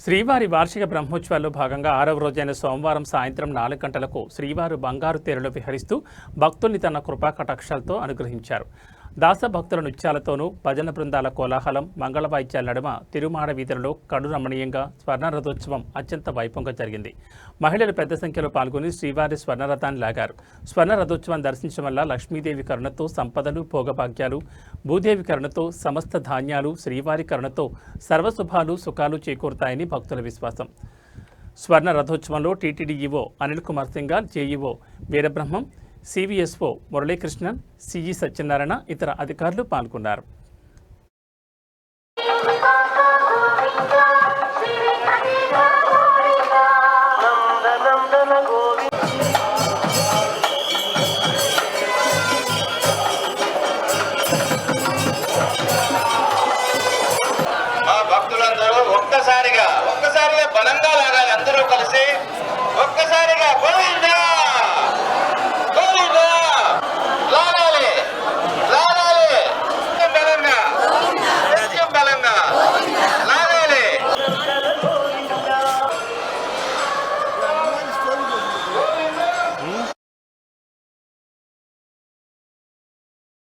శ్రీవారి వార్షిక బ్రహ్మోత్సవాల్లో భాగంగా 6వ రోజైన సోమవారం సాయంత్రం 4 గంటలకు శ్రీవారు బంగారు తేరులో విహరిస్తూ భక్తుల్ని తన కృపా కటాక్షాలతో అనుగ్రహించారు. దాస భక్తుల నృత్యాలతోనూ భజన బృందాల కోలాహలం, మంగళ వాయిద్యాల నడుమ తిరుమాడ వీధులలో కడు రమణీయంగా స్వర్ణ రథోత్సవం అత్యంత వైభవంగా జరిగింది. మహిళలు పెద్ద సంఖ్యలో పాల్గొని శ్రీవారి స్వర్ణ రథాన్ని లాగారు. స్వర్ణ రథోత్సవం దర్శించడం వల్ల లక్ష్మీదేవి కరుణతో సంపదలు, భోగభాగ్యాలు, భూదేవి కరుణతో సమస్త ధాన్యాలు, శ్రీవారి కరుణతో సర్వశుభాలు, సుఖాలు చేకూరుతాయని భక్తుల విశ్వాసం. స్వర్ణ రథోత్సవంలో TTD EO Anil Kumar Singhal, JEO Veerabrahmam, CVSO Muralikrishnan, CG Satyanarayana ఇతర అధికారులు పాల్గొన్నారు. భక్తులందరూ ఒక్కసారిగా బలంగా లాగాలి.